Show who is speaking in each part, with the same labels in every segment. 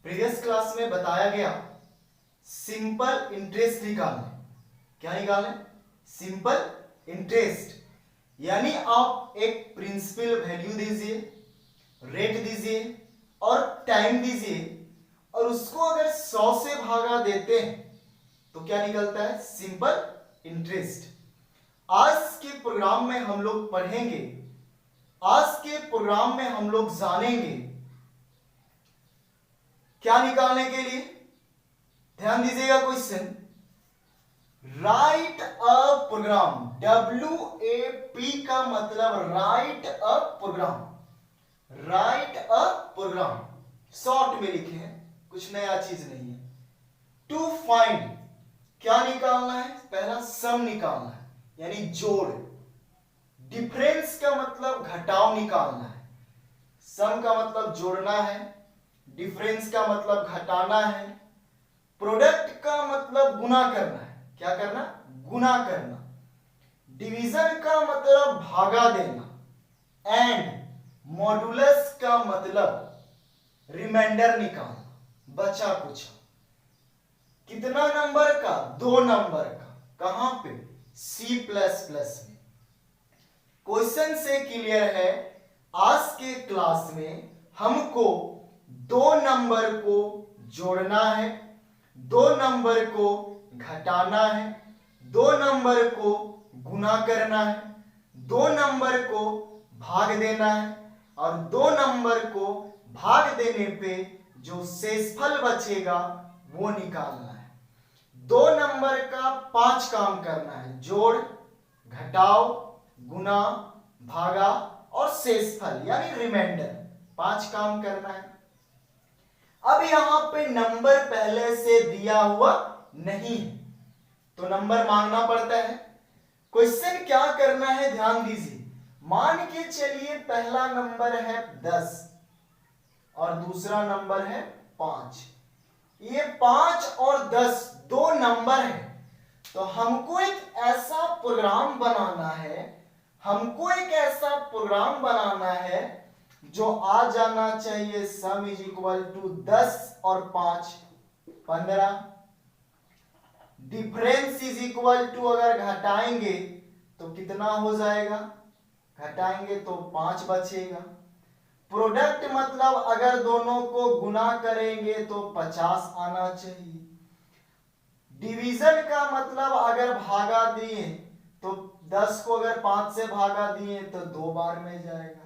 Speaker 1: Previous class में बताया गया सिंपल इंटरेस्ट निकालना। क्या निकालना? सिंपल इंटरेस्ट, यानी आप एक प्रिंसिपल वैल्यू दीजिए, रेट दीजिए और टाइम दीजिए और उसको अगर 100 से भागा देते हैं तो क्या निकलता है? Simple interest. आज के प्रोग्राम में हम लोग पढ़ेंगे, आज के प्रोग्राम में हम लोग जानेंगे क्या निकालने के लिए। ध्यान दीजिएगा क्वेश्चन, राइट अ प्रोग्राम, WAP का मतलब राइट अ प्रोग्राम, राइट अ प्रोग्राम शॉर्ट में लिखे हैं, कुछ नया चीज नहीं है। टू फाइंड, क्या निकालना है? पहला सम निकालना है यानी जोड़। डिफरेंस का मतलब घटाव निकालना है, सम का मतलब जोड़ना है, डिफरेंस का मतलब घटाना है, प्रोडक्ट का मतलब गुना करना है। क्या करना? गुना करना। डिवीजन का मतलब भागा देना एंड मॉडुलस का मतलब रिमाइंडर निकालना, बचा कुछ। कितना नंबर का? 2 नंबर का। कहां पे? C++ में। क्वेश्चन से क्लियर है, आज के क्लास में हमको 2 नंबर को जोड़ना है, 2 नंबर को घटाना है, 2 नंबर को गुना करना है, 2 नंबर को भाग देना है और 2 नंबर को भाग देने पे जो शेषफल बचेगा वो निकालना है। 2 नंबर का 5 काम करना है, जोड़, घटाव, गुना, भागा और शेषफल यानी रिमाइंडर, 5 काम करना है। अब यहां पे नंबर पहले से दिया हुआ नहीं है तो नंबर मांगना पड़ता है। क्वेश्चन क्या करना है ध्यान दीजिए, मान के चलिए पहला नंबर है 10 और दूसरा नंबर है 5। ये 5 और 10 दो नंबर है तो हमको एक ऐसा प्रोग्राम बनाना है, हमको एक ऐसा प्रोग्राम बनाना है जो आ जाना चाहिए सम इज इक्वल टू 10 और 5 15। डिफरेंस इज इक्वल टू, अगर घटाएंगे तो कितना हो जाएगा? घटाएंगे तो 5 बचेगा। प्रोडक्ट मतलब अगर दोनों को गुना करेंगे तो 50 आना चाहिए। डिवीजन का मतलब अगर भागा दिए तो 10 को अगर 5 से भागा दिए तो 2 बार में जाएगा।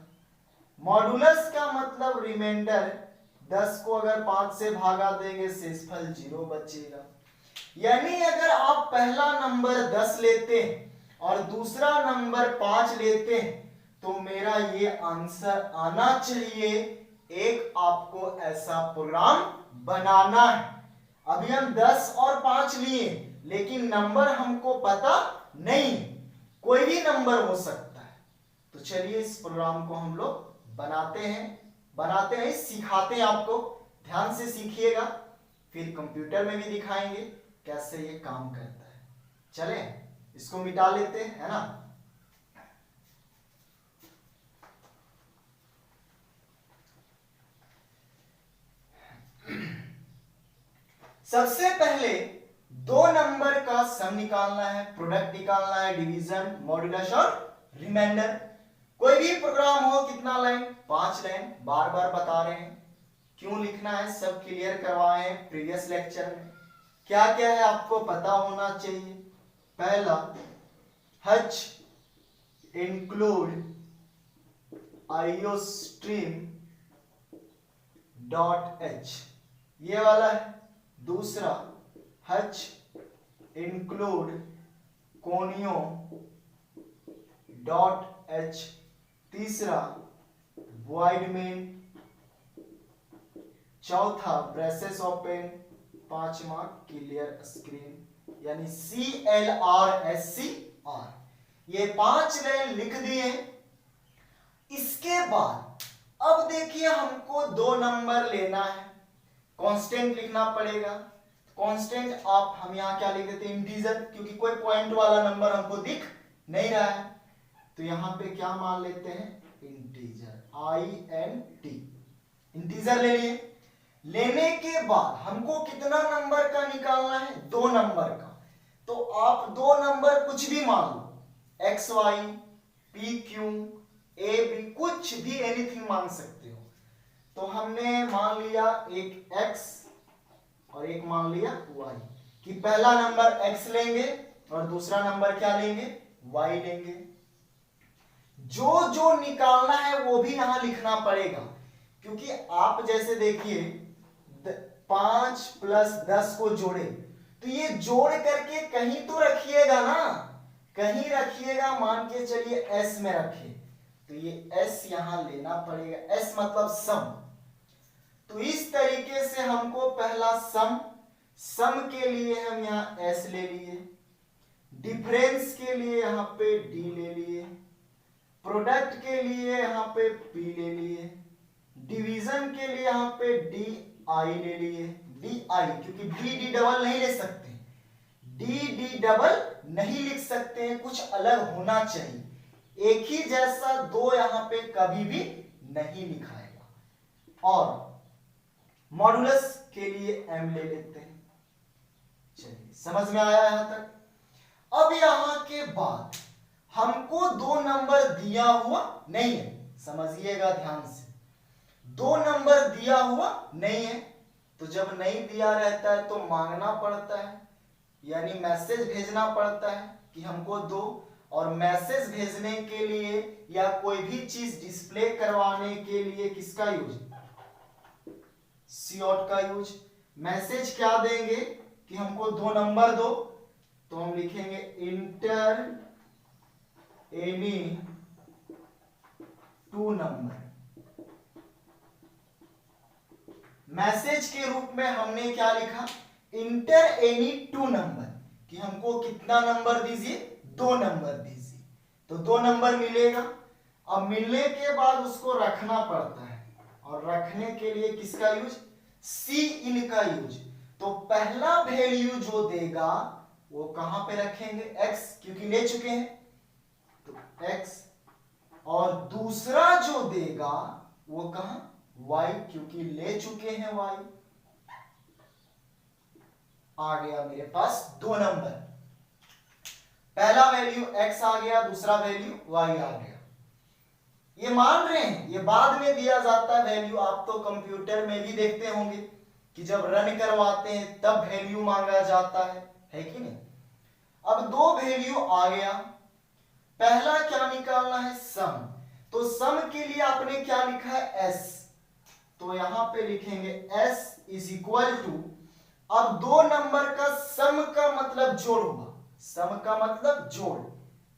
Speaker 1: मॉडुलस का मतलब रिमाइंडर, 10 को अगर 5 से भागा देंगे शेषफल 0 बचेगा। यानी अगर आप पहला नंबर 10 लेते हैं और दूसरा नंबर 5 लेते हैं तो मेरा ये आंसर आना चाहिए। एक आपको ऐसा प्रोग्राम बनाना है। अभी हम 10 और 5 लिए लेकिन नंबर हमको पता नहीं, कोई भी नंबर हो सकता है। तो चलिए इस प्रोग्राम को हम लोग बनाते हैं, सिखाते हैं आपको। ध्यान से सीखिएगा, फिर कंप्यूटर में भी दिखाएंगे कैसे ये काम करता है। चले इसको मिटा लेते हैं, है ना। सबसे पहले 2 नंबर का सम निकालना है, प्रोडक्ट निकालना है, डिवीजन, मॉड्यूलस और रिमाइंडर। कोई भी प्रोग्राम हो, कितना लाइन? 5 लाइन। बार बार बता रहे हैं क्यों लिखना है, सब क्लियर करवाए हैं प्रीवियस लेक्चर में। क्या क्या है आपको पता होना चाहिए। पहला H include iostream dot h, ये वाला है। दूसरा H include conio dot h। तीसरा void main। चौथा ब्रेसेस ओपन। पांचवा क्लियर स्क्रीन यानी CLRSCR। ये 5 लाइन लिख दिए। इसके बाद अब देखिए हमको 2 नंबर लेना है, कांस्टेंट लिखना पड़ेगा। कांस्टेंट आप हम यहां क्या लिख देते हैं? इंटीजर, क्योंकि कोई पॉइंट वाला नंबर हमको दिख नहीं रहा है तो यहां पे क्या मान लेते हैं? Integer, INT। इंटीजर ले लिए। लेने के बाद हमको कितना नंबर का निकालना है, 2 नंबर का। तो आप 2 नंबर कुछ भी मान लो, X Y, P Q, A B, कुछ भी एनीथिंग मान सकते हो। तो हमने मान लिया एक x और एक मान लिया y, कि पहला नंबर x लेंगे और दूसरा नंबर क्या लेंगे, y लेंगे। जो जो निकालना है वो भी यहां लिखना पड़ेगा, क्योंकि आप जैसे देखिए 5 प्लस 10 को जोड़े, तो ये जोड़ करके कहीं तो रखिएगा ना, कहीं रखिएगा, मान के चलिए s में रखिए, तो ये s यहां लेना पड़ेगा, s मतलब सम। तो इस तरीके से हमको पहला सम के लिए हम यहां s ले लिए, डिफरेंस के लिए यहां पे d ले लिए, प्रोडक्ट के लिए यहां पे p ले लिए, डिवीजन के लिए यहां पे di ले लिए, di, क्योंकि d डबल नहीं ले सकते, d डबल नहीं लिख सकते हैं, कुछ अलग होना चाहिए, एक ही जैसा दो यहां पे कभी भी नहीं लिखाएगा। और मॉडुलस के लिए m ले लेते हैं। चलिए समझ में आया यहां तक। अब यहां के बाद हमको 2 नंबर दिया हुआ नहीं है, समझिएगा ध्यान से, 2 नंबर दिया हुआ नहीं है, तो जब नहीं दिया रहता है तो मांगना पड़ता है, यानी मैसेज भेजना पड़ता है कि हमको दो। और मैसेज भेजने के लिए या कोई भी चीज डिस्प्ले करवाने के लिए किसका यूज, सीओट का यूज। मैसेज क्या देंगे कि हमको 2 नंबर दो, तो हम लिखेंगे इंटर एनी 2 नंबर। मैसेज के रूप में हमने क्या लिखा, इंटर एनी 2 नंबर, कि हमको कितना नंबर दीजिए, 2 नंबर दीजिए। तो 2 नंबर मिलेगा। अब मिलने के बाद उसको रखना पड़ता है, और रखने के लिए किसका यूज, सी इन का यूज। तो पहला वैल्यू जो देगा वो कहां पे रखेंगे, x, क्योंकि ले चुके हैं, तो x। और दूसरा जो देगा वो कहां, y, क्योंकि ले चुके हैं y। आ गया मेरे पास 2 नंबर, पहला वैल्यू x आ गया, दूसरा वैल्यू y आ गया। ये मान रहे हैं, ये बाद में दिया जाता है वैल्यू, आप तो कंप्यूटर में भी देखते होंगे कि जब रन करवाते हैं तब वैल्यू मांगा जाता है कि नहीं। अब 2 वैल्यू आ गया, पहला क्या निकालना है, सम। तो सम के लिए आपने क्या लिखा है, s, तो यहां पे लिखेंगे s इज इक्वल टू, अब 2 नंबर का सम का मतलब जोड़ होगा, सम का मतलब जोड़।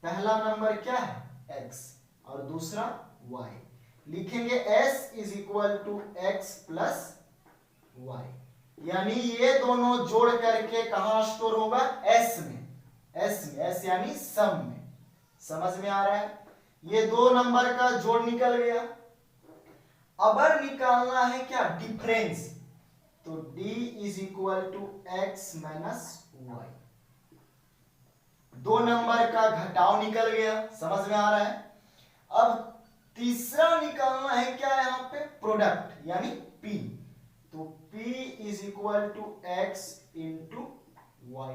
Speaker 1: पहला नंबर क्या है, x, और दूसरा y, लिखेंगे s is equal to x plus y, यानी ये दोनों जोड़ करके कहां स्टोर होगा, s में, s यानी सम में। समझ में आ रहा है, ये 2 नंबर का जोड़ निकल गया। अब निकालना है क्या, डिफरेंस, तो d is equal to x minus y, 2 number का घटाव निकल गया, समझ में आ रहा है। अब तीसरा निकालना है क्या, यहां पे प्रोडक्ट यानी p, तो p is equal to x into y,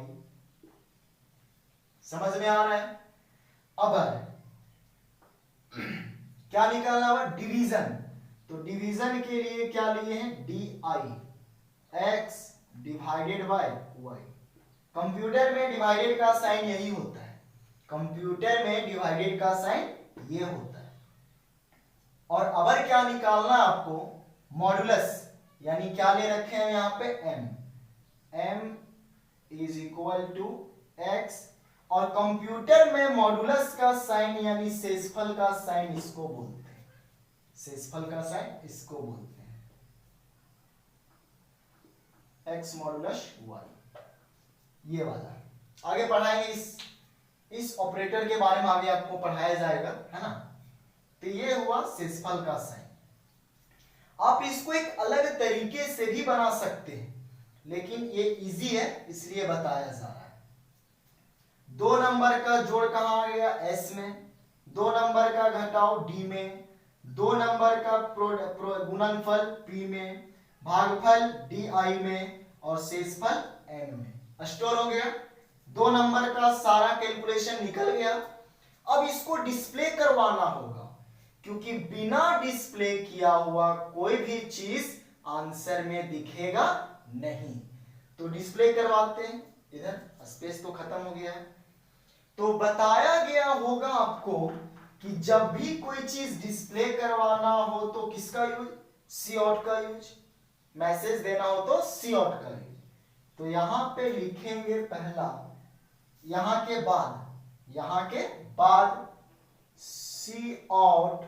Speaker 1: समझ में आ रहा है। अब क्या निकालना हुआ, डिवीजन, तो डिवीजन के लिए क्या लिए हैं, di, x divided by y। Computer में डिवाइडेड का साइन यही होता है, कंप्यूटर में डिवाइडेड का साइन ये होता है। और अब क्या निकालना आपको, मॉडुलस, यानी क्या ले रखे हैं यहां पे m is equal to x, और कंप्यूटर में मॉडुलस का साइन यानी शेषफल का साइन इसको बोलते हैं, शेषफल का साइन इसको बोलते हैं, x मॉडुलस y, ये वाला। आगे पढ़ाएंगे, इस ऑपरेटर के बारे में आगे आपको पढ़ाया जाएगा, है ना। तो ये हुआ शेषफल का साइन। आप इसको एक अलग तरीके से भी बना सकते हैं, लेकिन ये इजी है इसलिए बताया जा रहा है। 2 नंबर का जोड़ कहां आ गया, s में, 2 नंबर का घटाव d में, 2 नंबर का गुणनफल p में, भागफल DI में और शेषफल M में स्टोर हो गया। 2 नंबर का सारा कैलकुलेशन निकल गया। अब इसको डिस्प्ले करवाना होगा, क्योंकि बिना डिस्प्ले किया हुआ कोई भी चीज आंसर में दिखेगा नहीं। तो डिस्प्ले करवाते हैं। इधर स्पेस तो खत्म हो गया है। तो बताया गया होगा आपको कि जब भी कोई चीज डिस्प्ले करवाना हो तो किसका यूज, सी आउट का यूज, मैसेज देना हो तो सी आउट का यूज। तो यहां पे लिखेंगे पहला, यहां के बाद cout,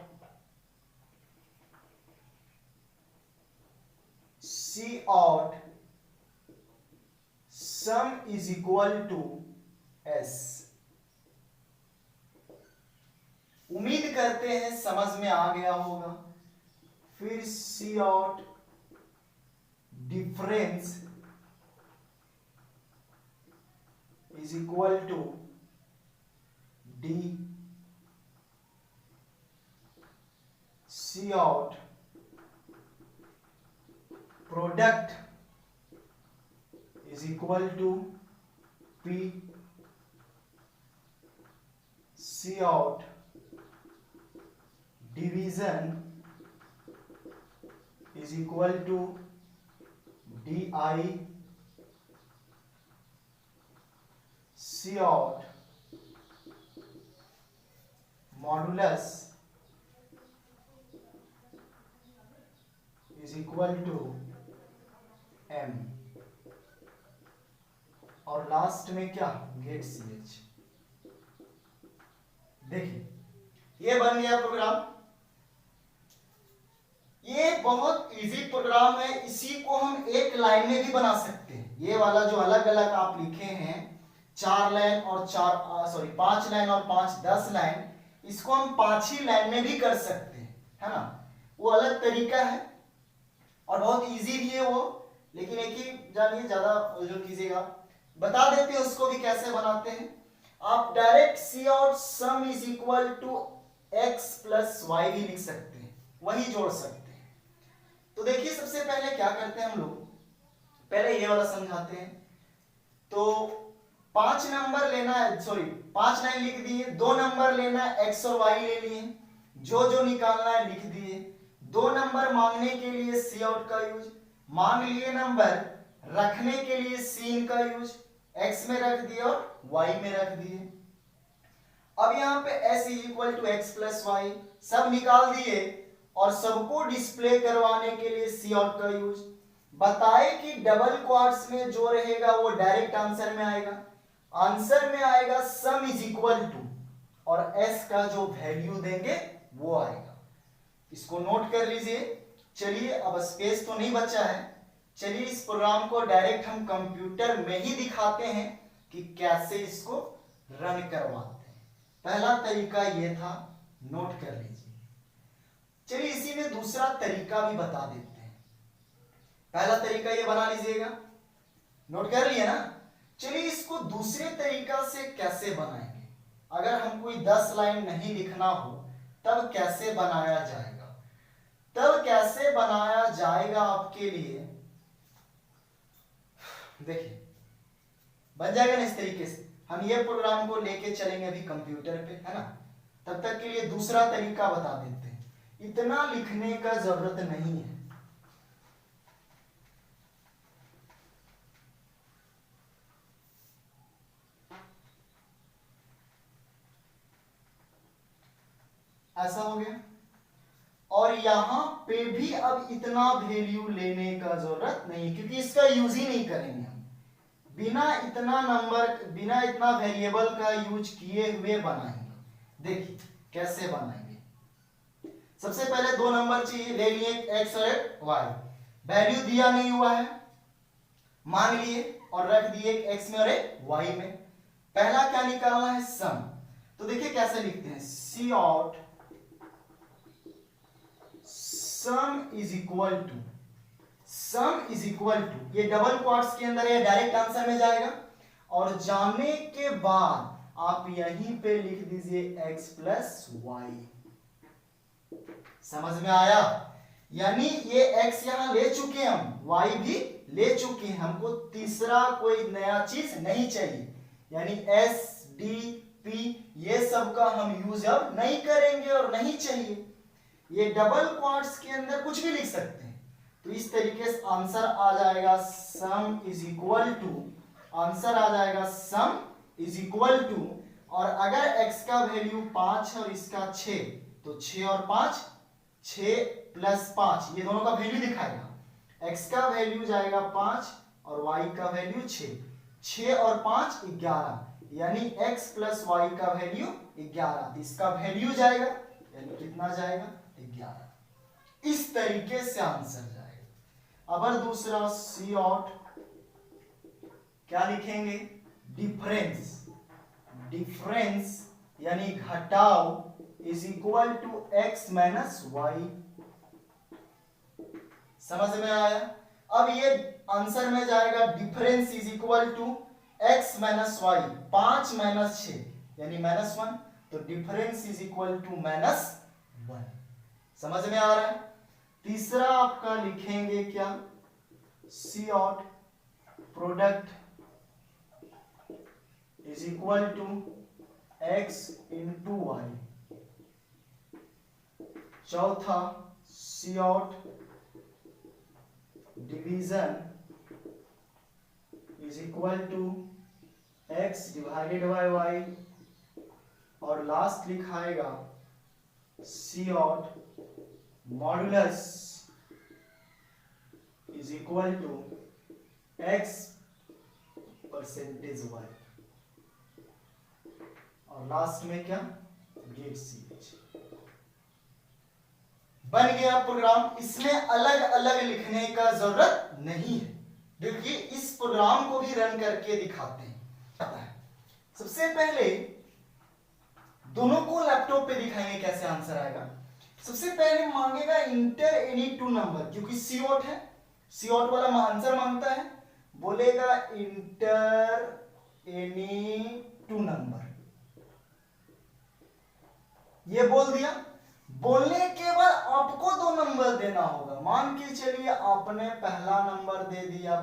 Speaker 1: sum is equal to S. उम्मीद करते हैं समझ में आ गया होगा। फिर cout difference is equal to D, cout product is equal to P, cout division is equal to DI, cout modulus is equal to M, और लास्ट में क्या, गेट CH। देखिए ये बन गया programme. ये बहुत easy programme है। इसी को हम एक लाइन में भी बना सकते हैं। ये वाला जो अलग अलग आप लिखे हैं 4 लाइन और 5 लाइन और 5 10 लाइन, इसको हम 5 ही लाइन में भी कर सकते हैं, है ना। वो अलग तरीका है और बहुत इजी भी है वो, लेकिन एक ही जानिए, ज्यादा जो कीजिएगा। बता देते हैं उसको भी कैसे बनाते हैं। आप direct cout sum is equal to x plus y भी लिख सकते हैं, वही जोड़ सकते हैं। तो देखिए सबसे पहले क्या करते हैं हम लोग, पहले ये वाला समझाते हैं। तो 5 नंबर लेना है, 5 लाइन लिख दिए। 2 नंबर लेना है, x और y ले लिए, जो जो निकालना है लिख दिए। 2 नंबर मांगने के लिए सी आउट का यूज, मांग लिए नंबर, रखने के लिए सीन का यूज, x में रख दिए और y में रख दिए। अब यहाँ पे s is equal to x plus y, सब निकाल दिए और सबको डिस्प्ले करवाने के लिए सी आउट का यूज। बताए कि डबल क्वाड्स में जो रहेगा वो डायरेक्ट आंसर में आएगा। आंसर में आएगा सम इज इक्वल टू, और s का जो वैल्यू देंगे वो आएगा। इसको नोट कर लीजिए। चलिए अब स्पेस तो नहीं बचा है, चलिए इस प्रोग्राम को डायरेक्ट हम कंप्यूटर में ही दिखाते हैं कि कैसे इसको रन करवाते हैं। पहला तरीका ये था, नोट कर लीजिए। चलिए इसी में दूसरा तरीका भी बता देते हैं। पहला तरीका ये बना लीजिएगा, नोट कर लिए ना। चलिए इसको दूसरे तरीका से कैसे बनाएंगे। अगर हम कोई 10 लाइन नहीं लिखना हो तब कैसे बनाया जाएगा, तब कैसे बनाया जाएगा आपके लिए, देखिए बन जाएगा ना इस तरीके से। हम ये प्रोग्राम को लेके चलेंगे अभी कंप्यूटर पे, है ना। तब तक के लिए दूसरा तरीका बता देते हैं, इतना लिखने का जरूरत नहीं है। ऐसा हो गया, और यहां पे भी अब इतना वैल्यू लेने का जरूरत नहीं, क्योंकि इसका यूज ही नहीं करेंगे हम। बिना इतना नंबर, बिना इतना वेरिएबल का यूज किए हुए बनाएंगे। देखिए कैसे बनाएंगे। सबसे पहले 2 नंबर चाहिए, ले लिए x और y, वैल्यू दिया नहीं हुआ है, मांग लिए और रख दिए x में और y में। पहला क्या निकालना है, सम। तो देखिए कैसे लिखते हैं, cout sum is equal to, sum is equal to, ये डबल क्वाड्स के अंदर है, डायरेक्ट आंसर में जाएगा। और जाने के बाद आप यहीं पे लिख दीजिए x प्लस वाई। समझ में आया। यानी ये x यहां ले चुके हैं, हम y भी ले चुके हैं, हमको तीसरा कोई नया चीज नहीं चाहिए। यानी s d p ये सब का हम यूज अब नहीं करेंगे और नहीं चाहिए। ये डबल क्वाड्स के अंदर कुछ भी लिख सकते हैं। तो इस तरीके से आंसर आ जाएगा sum is equal to, answer आ जाएगा सम इज इक्वल टू, और अगर x का वैल्यू 5 और इसका 6, तो 6 और 5, 6 प्लस 5, ये दोनों का वैल्यू दिखाएगा। x का वैल्यू जाएगा 5 और y का वैल्यू 6, 6 और 5 11, यानी x प्लस y का वैल्यू 11, तो इसका वैल्यू जाएगा, यानी कितना जाएगा 11। इस तरीके से आंसर जाएगा। अब दूसरा सी आउट क्या लिखेंगे, डिफरेंस, डिफरेंस यानी घटाव is equal to x minus y. समझ में आया। अब ये आंसर में जाएगा difference is equal to x minus y, 5 minus 6 यानी माइनस 1, तो difference is equal to minus 1। समझ में आ रहा है। तीसरा आपका लिखेंगे क्या, cout product is equal to x into Y. चौथा cout division is equal to x divided by y, और लास्ट लिखाएगा cout modulus is equal to x percentage y, और लास्ट में क्या, गेट ch। बन गया programme. इसमें अलग अलग लिखने का जरूरत नहीं है। देखिए इस प्रोग्राम को भी रन करके दिखाते हैं। सबसे पहले दोनों को लैपटॉप पे दिखाएंगे कैसे आंसर आएगा। सबसे पहले मांगेगा इंटर एनी टू नंबर, क्योंकि सी आउट है, सी आउट वाला आंसर मांगता है। बोलेगा इंटर एनी टू नंबर, ये बोल दिया। बोलने के बाद आपको 2 नंबर देना होगा। मान के चलिए आपने पहला नंबर दे दिया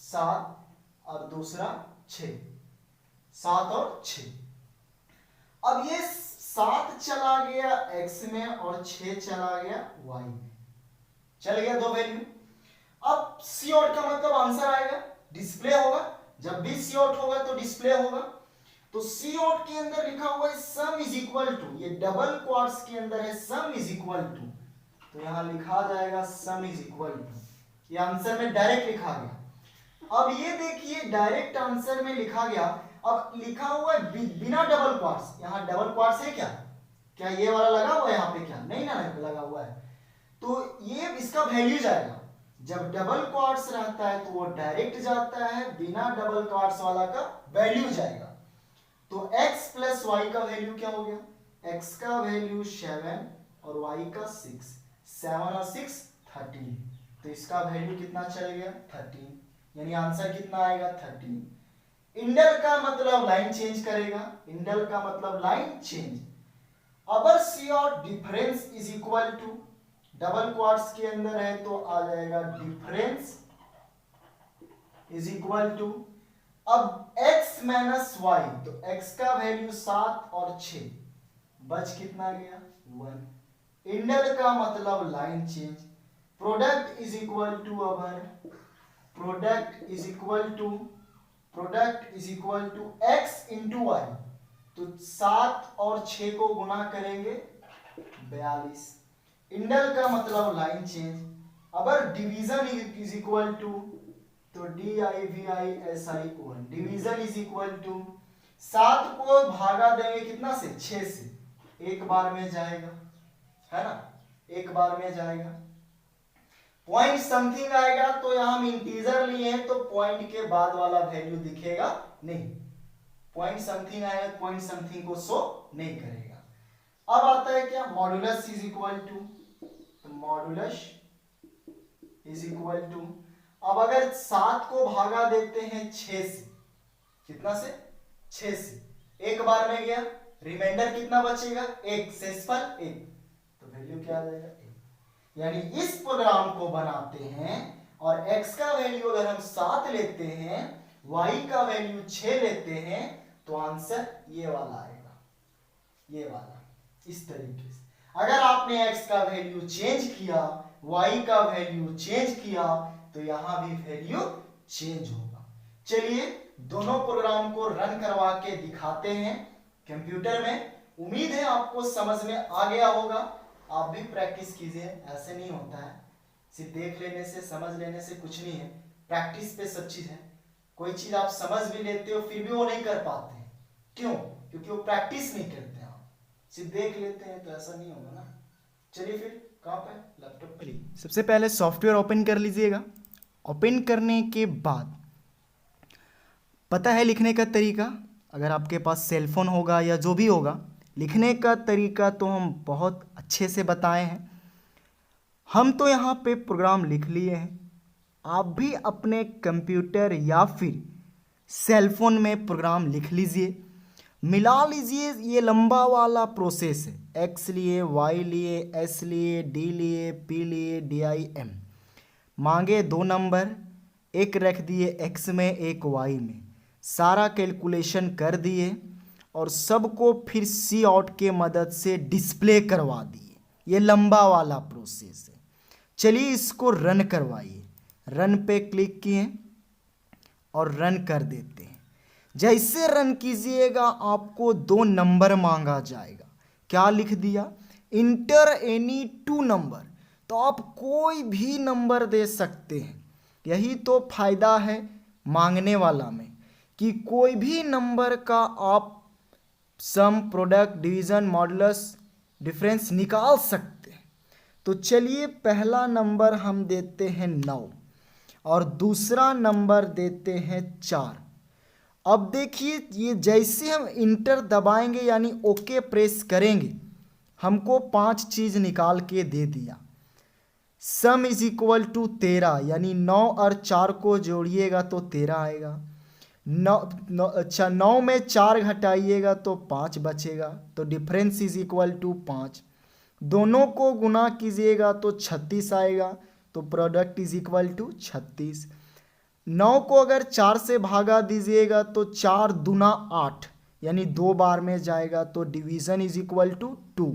Speaker 1: 7 और दूसरा 6, 7 और 6। अब ये 7 चला गया x में और 6 चला गया y में, चल गया 2 वैल्यू। अब सी आउट का मतलब आंसर आएगा, डिस्प्ले होगा। जब भी सी आउट होगा तो डिस्प्ले होगा। तो सी आउट के अंदर लिखा हुआ है सम इज इक्वल टू, ये डबल क्वाड्स के अंदर है सम इज इक्वल टू, तो यहां लिखा जाएगा सम इज इक्वल टू। ये आंसर में डायरेक्ट लिखा गया। अब ये देखिए डायरेक्ट आंसर में लिखा गया। अब लिखा हुआ है बिना डबल क्वाड्स, यहां डबल क्वाड्स है क्या, क्या ये वाला लगा हुआ है यहाँ पे, क्या नहीं ना लगा हुआ है। तो ये इसका वैल्यू जाएगा। जब डबल क्वाड्स रहता है तो वो डायरेक्ट जाता है, बिना डबल क्वाड्स वाला का वैल्यू जाएगा। तो x प्लस वाई का वैल्यू क्या हो गया, x का वैल्यू 7 और y का 6, 7 और 6 13, तो इसका वैल्यू कितना चल गया 13, यानी आंसर कितना आएगा 13। इंडल का मतलब लाइन चेंज करेगा, इंडल का मतलब लाइन चेंज। अबर सी और difference is equal to, double quotes के अंदर है तो आ जाएगा डिफरेंस इज इक्वल टू, अब x माइनस वाई, तो x का वैल्यू 7 और 6, बच कितना गया 1। इंडल का मतलब line change. Product is equal to, our product is equal to, product is equal to x into y, तो 7 और 6 को गुना करेंगे 42। इंडल का मतलब लाइन चेंज। अगर डिवीजन इज इक्वल टू, तो DIVISI, division is equal to 7 को भागा देंगे कितना से 6 से, एक बार में जाएगा, है ना, एक बार में जाएगा। पॉइंट समथिंग आएगा तो यहां हम इंटीजर लिए हैं तो पॉइंट के बाद वाला वैल्यू दिखेगा नहीं, पॉइंट समथिंग आएगा, पॉइंट समथिंग को शो नहीं करेगा। अब आता है क्या, modulus is equal to, modulus is equal to, अब अगर 7 को भागा देते हैं 6 से, कितना से 6 से, एक बार में गया, रिमाइंडर कितना बचेगा 1, शेषफल 1, तो वैल्यू क्या आ जाएगा 1। यानी इस प्रोग्राम को बनाते हैं और x का वैल्यू अगर हम 7 लेते हैं, y का वैल्यू 6 लेते हैं, तो आंसर ये वाला आएगा, ये वाला, इस तरीके से। अगर आपने x का वैल्यू चेंज किया, y का वैल्यू चेंज किया, तो यहां भी वैल्यू चेंज होगा। चलिए दोनों प्रोग्राम को रन करवा के दिखाते हैं कंप्यूटर में। उम्मीद है आपको समझ में आ गया होगा। आप भी प्रैक्टिस कीजिए, ऐसे नहीं होता है, सिर्फ देख लेने से समझ लेने से कुछ नहीं है, प्रैक्टिस पे सब चीज है। कोई चीज आप समझ भी लेते हो फिर भी वो नहीं कर पाते हैं, क्यों? क्योंकि वो प्रैक्टिस नहीं करते हैं। आप सिर्फ देख लेते हैं तो ऐसा नहीं होगा ना। चलिए फिर कहाँ पे, लैपटॉप पे। सबसे पहले सॉफ्टवेयर ओपन कर लीजिएगा। ओपन करने के बाद पता है लिखने का तरीका, अगर आपके पास सेलफोन होगा या जो भी होगा, लिखने का तरीका तो हम बहुत अच्छे से बताए हैं। हम तो यहाँ पे प्रोग्राम लिख लिए हैं, आप भी अपने कंप्यूटर या फिर सेलफोन में प्रोग्राम लिख लीजिए, मिला लीजिए। ये लंबा वाला प्रोसेस है, एक्स लिए, वाई लिए, एस लिए, डी लिए, पी लिए, DIM मांगे 2 नंबर, एक रख दिए एक्स में एक वाई में, सारा कैलकुलेशन कर दिए और सबको फिर सी आउट के मदद से डिस्प्ले करवा दिए। ये लंबा वाला प्रोसेस है। चलिए इसको रन करवाइए। रन पे क्लिक किए और रन कर देते हैं। जैसे रन कीजिएगा आपको 2 नंबर मांगा जाएगा। क्या लिख दिया? Inter any 2 number. तो आप कोई भी नंबर दे सकते हैं। यही तो फायदा है मांगने वाला में कि कोई भी नंबर का आप सम, प्रोडक्ट, डिवीजन, मॉडुलस, डिफरेंस निकाल सकते हैं। तो चलिए पहला नंबर हम देते हैं 9 और दूसरा नंबर देते हैं 4। अब देखिए ये जैसे हम इंटर दबाएंगे यानी ओके प्रेस करेंगे, हमको 5 चीज़ निकाल के दे दिया। सम इज इक्वल टू 13, यानी 9 और 4 को जोड़िएगा तो 13 आएगा। 9 में 4 घटाइएगा तो 5 बचेगा, तो डिफरेंस इज इक्वल टू 5। दोनों को गुना कीजिएगा तो 36 आएगा, तो प्रोडक्ट इज इक्वल टू 36। 9 को अगर 4 से भागा दीजिएगा तो 4 दूना 8, यानी 2 बार में जाएगा, तो division is equal to 2।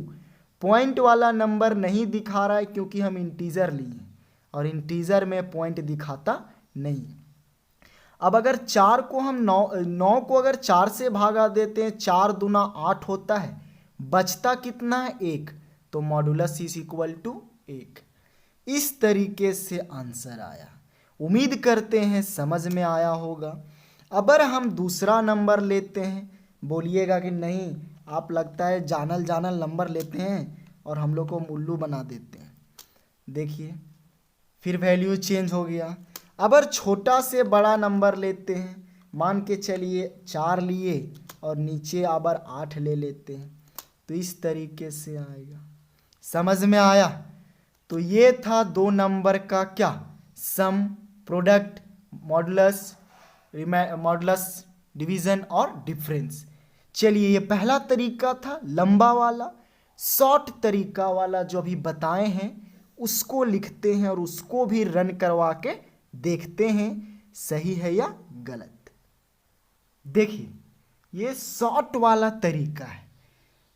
Speaker 1: Point वाला नंबर नहीं दिखा रहा है क्योंकि हम इंटीजर लिए और इंटीजर में पॉइंट दिखाता नहीं। अब अगर 4 को हम 9 को अगर 4 से भागा देते हैं, 4 दूना 8 होता है, बचता कितना है? 1, तो मॉडुलस इज इक्वल टू 1। इस तरीके से आंसर आया। उम्मीद करते हैं समझ में आया होगा। अगर हम दूसरा नंबर लेते हैं, बोलिएगा कि नहीं आप लगता है जानल नंबर लेते हैं और हम लोग को उल्लू बना देते हैं। देखिए फिर वैल्यू चेंज हो गया। अगर छोटा से बड़ा नंबर लेते हैं, मान के चलिए 4 लिए और नीचे अबर 8 ले लेते हैं, तो इस तरीके से आएगा। समझ में आया? तो ये था 2 नंबर का क्या, सम, प्रोडक्ट, मॉडुलस, डिवीजन और डिफरेंस। चलिए ये पहला तरीका था लंबा वाला। शॉर्ट तरीका वाला जो अभी बताए हैं उसको लिखते हैं और उसको भी रन करवा के देखते हैं सही है या गलत। देखिए ये शॉर्ट वाला तरीका है।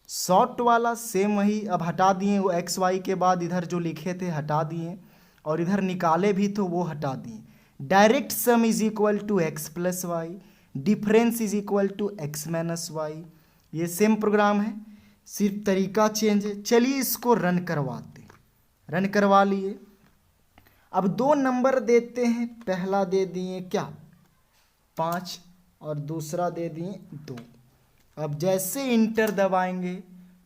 Speaker 1: शॉर्ट वाला सेम वही, अब हटा दिए वो एक्स वाई के बाद इधर जो लिखे थे हटा दिए और इधर निकाले भी तो वो हटा दिए। Direct sum is equal to x plus y, difference is equal to x minus y. ये सेम प्रोग्राम है, सिर्फ तरीका चेंज है। चलिए इसको रन करवाते हैं। रन करवा लिए। अब 2 नंबर देते हैं, पहला दे दिए क्या 5 और दूसरा दे दिए 2। अब जैसे इंटर दबाएंगे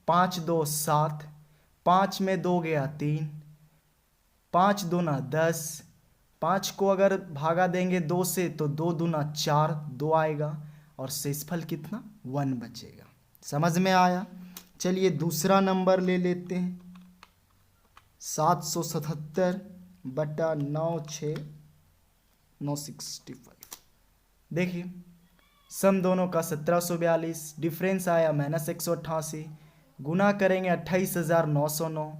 Speaker 1: 5 2 7, 5 में 2 गया 3, 5 दूना 10, 5 को अगर भागा देंगे 2 से तो 2 दूना 4, 2 आएगा और शेषफल कितना 1 बचेगा। समझ में आया? चलिए दूसरा नंबर ले लेते हैं, 777 बटा 965। देखिए सम दोनों का 1742, डिफरेंस आया -188, गुना करेंगे 28,909,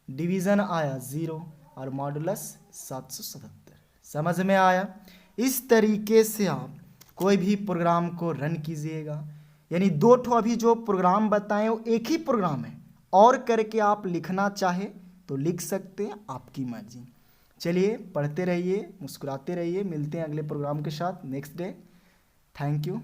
Speaker 1: डिवीज़न आया 0 और मॉडुलस 777। समझ में आया? इस तरीके से आप कोई भी प्रोग्राम को रन कीजिएगा। यानी 2 ठो अभी जो प्रोग्राम बताएं वो एक ही प्रोग्राम है, और करके आप लिखना चाहे तो लिख सकते हैं, आपकी मर्जी। चलिए पढ़ते रहिए, मुस्कुराते रहिए, मिलते हैं अगले प्रोग्राम के साथ नेक्स्ट डे। Thank you.